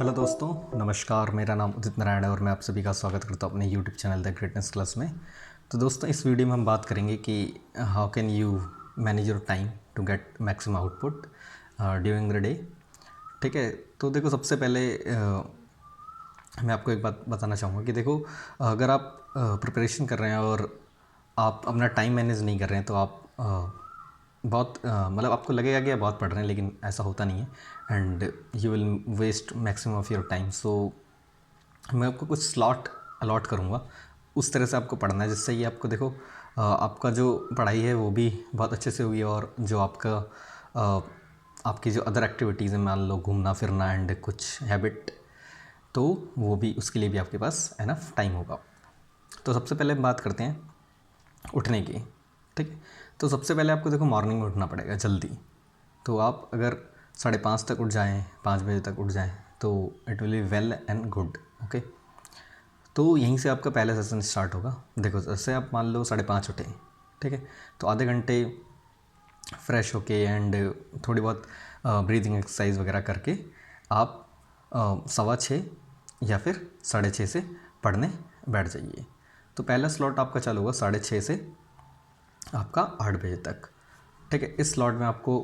Hello दोस्तों, नमस्कार। मेरा नाम उदित नारायण है और मैं आप सभी का स्वागत करता हूँ अपने YouTube channel the greatness class में। तो दोस्तों, इस वीडियो में हम बात करेंगे कि how can you manage your time to get maximum output during the day. ठीक है, तो देखो, सबसे पहले मैं आपको एक बात बताना चाहूँगा कि देखो, अगर आप प्रिपरेशन कर रहे हैं और आप अपना टाइम मैनेज नहीं कर रहे हैं तो आप बहुत मतलब आपको लगेगा कि आप बहुत पढ़ रहे हैं, लेकिन ऐसा होता नहीं है and you will waste maximum of your time. So मैं आपको कुछ स्लॉट अलॉट करूँगा, उस तरह से आपको पढ़ना है जिससे ये आपको देखो आपका जो पढ़ाई है वो भी बहुत अच्छे से होगी और जो आपका आपकी जो अदर एक्टिविटीज़ हैं, मान लो घूमना फिरना एंड कुछ हैबिट, तो वो भी, उसके लिए भी आपके पास एनफ टाइम होगा। तो सबसे पहले हम बात करते हैं उठने की। ठीक है, तो सबसे पहले आपको देखो मॉर्निंग में उठना पड़ेगा जल्दी। तो आप अगर 5:30 तक उठ जाएँ, 5 बजे तक उठ जाएँ, तो it will be well and good. Okay, तो यहीं से आपका पहला सेशन स्टार्ट होगा। देखो, जैसे आप मान लो 5:30 उठे, ठीक है, तो आधे घंटे फ्रेश होके एंड थोड़ी बहुत ब्रीदिंग एक्सरसाइज वगैरह करके आप 6:15 या फिर 6:30 से पढ़ने बैठ जाइए। तो पहला स्लॉट आपका चालू होगा 6:30 से आपका 8 बजे तक। ठीक है, इस स्लॉट में आपको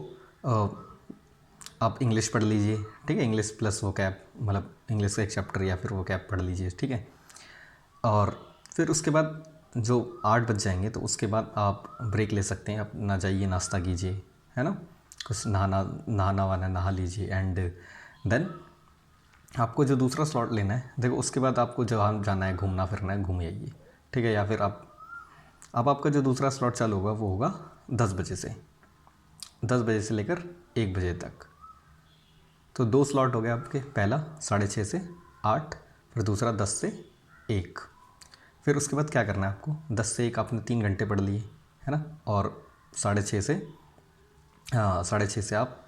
आप इंग्लिश पढ़ लीजिए। ठीक है, इंग्लिश प्लस वोकैब, मतलब इंग्लिश का एक चैप्टर या फिर वोकैब पढ़ लीजिए। ठीक है, और फिर उसके बाद जो 8 बज जाएंगे तो उसके बाद आप ब्रेक ले सकते हैं, अपना जाइए नाश्ता कीजिए, है ना, कुछ नहाना वाना नहा लीजिए एंड देन आपको जो दूसरा स्लॉट लेना है, देखो उसके बाद आपको जहाँ जाना है, घूमना फिरना है, घूम आइए। ठीक है, या फिर अब आपका जो दूसरा स्लॉट चालू होगा वो होगा 10 बजे से, 10 बजे से लेकर 1 बजे तक। तो 2 स्लॉट हो गए आपके, पहला 6:30 से 8, फिर दूसरा 10 से 1। फिर उसके बाद क्या करना है आपको, 10 से 1 आपने 3 घंटे पढ़ लिए, है ना, और 6:30 से 6:30 से आप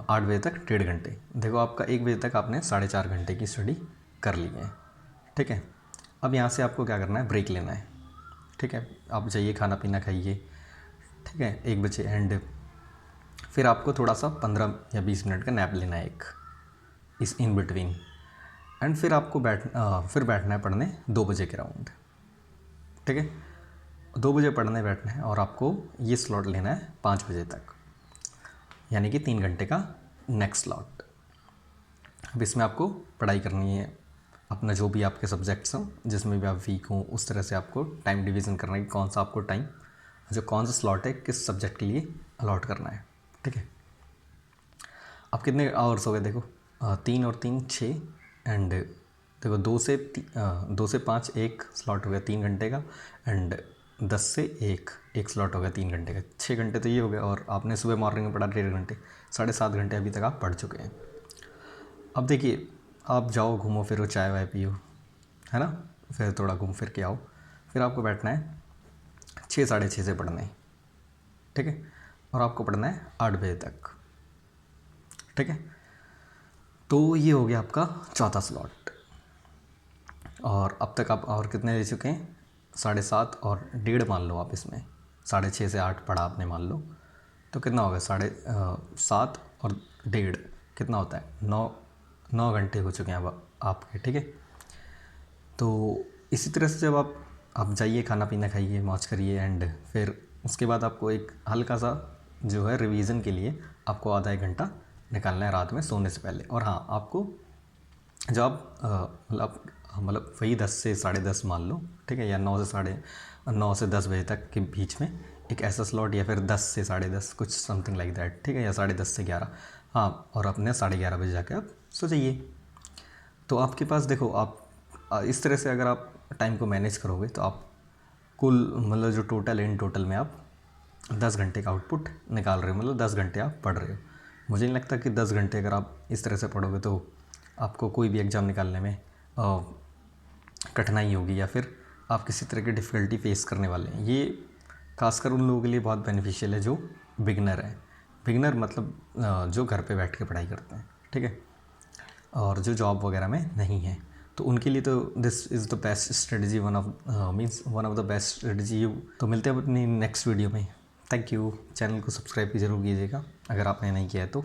8 बजे तक 1.5 घंटे। देखो, आपका 1 बजे तक आपने 4.5 घंटे की स्टडी कर ली है। ठीक है, अब यहाँ से आपको क्या करना है, ब्रेक लेना है। ठीक है, आप जाइए खाना पीना खाइए। ठीक है, 1 बजे एंड फिर आपको थोड़ा सा 15 या 20 मिनट का नैप लेना है एक इस इन बिटवीन, एंड फिर आपको फिर बैठना है पढ़ने 2 बजे के राउंड। ठीक है, 2 बजे पढ़ने बैठना है और आपको ये स्लॉट लेना है 5 बजे तक, यानी कि 3 घंटे का नेक्स्ट स्लॉट। अब इसमें आपको पढ़ाई करनी है, अपना जो भी आपके सब्जेक्ट्स हों, जिसमें भी आप वीक हों, उस तरह से आपको टाइम डिवीज़न करना है कि कौन सा आपको टाइम, जो कौन सा स्लॉट है किस सब्जेक्ट के लिए अलॉट करना है। ठीक है, आप कितने आवर्स हो गए, देखो 3 और 3 6 एंड देखो 2 से 5 एक स्लॉट हो गया 3 घंटे का, एंड 10 से 1 एक स्लॉट हो गया 3 घंटे का। 6 घंटे तो ये हो गया, और आपने सुबह मॉर्निंग में पढ़ा 1.5 घंटे, 7.5 घंटे अभी तक आप पढ़ चुके हैं। अब देखिए, आप जाओ, घूमो फिरो, चाय वाय पियो, है ना, फिर थोड़ा घूम फिर के आओ, फिर आपको बैठना है 6 6:30 से पढ़ने। ठीक है, और आपको पढ़ना है 8 बजे तक। ठीक है, तो ये हो गया आपका चौथा स्लॉट। और अब तक आप और कितने ले चुके हैं, 7.5 और 1.5 मान लो आप इसमें, 6:30 से 8 पढ़ा आपने मान लो, तो कितना होगा, 7 और 1.5 कितना होता है, 9 घंटे हो चुके हैं अब आपके। ठीक है, तो इसी तरह से जब आप जाइए, खाना पीना खाइए, मौज करिए, एंड फिर उसके बाद आपको एक हल्का सा जो है रिवीजन के लिए आपको आधा 1 घंटा निकालना है रात में सोने से पहले। और हाँ, आपको जब आप मतलब वही 10 से 10:30 मान लो, ठीक है, या 9 से 10 बजे तक के बीच में एक ऐसा स्लॉट, या फिर 10 से 10:30 कुछ समथिंग लाइक दैट। ठीक है, या 10:30 से 11, हाँ, और अपने 11:30 बजे जाके आप सो जाइए। तो आपके पास देखो, आप इस तरह से अगर आप टाइम को मैनेज करोगे तो आप कुल मतलब जो टोटल इन टोटल में आप 10 घंटे का आउटपुट निकाल रहे हो, मतलब 10 घंटे आप पढ़ रहे हो। मुझे नहीं लगता कि 10 घंटे अगर आप इस तरह से पढ़ोगे तो आपको कोई भी एग्ज़ाम निकालने में कठिनाई होगी, या फिर आप किसी तरह की डिफ़िकल्टी फेस करने वाले हैं। ये खासकर उन लोगों के लिए बहुत बेनिफिशियल है जो बिगनर है। बिगनर मतलब जो घर पे बैठ के पढ़ाई करते हैं। ठीक है, और जो जॉब वगैरह में नहीं है, तो उनके लिए तो this is the best strategy, one of the best strategy. तो मिलते हैं अपनी नेक्स्ट वीडियो में। Thank you. चैनल को सब्सक्राइब भी ज़रूर कीजिएगा अगर आपने नहीं किया है तो।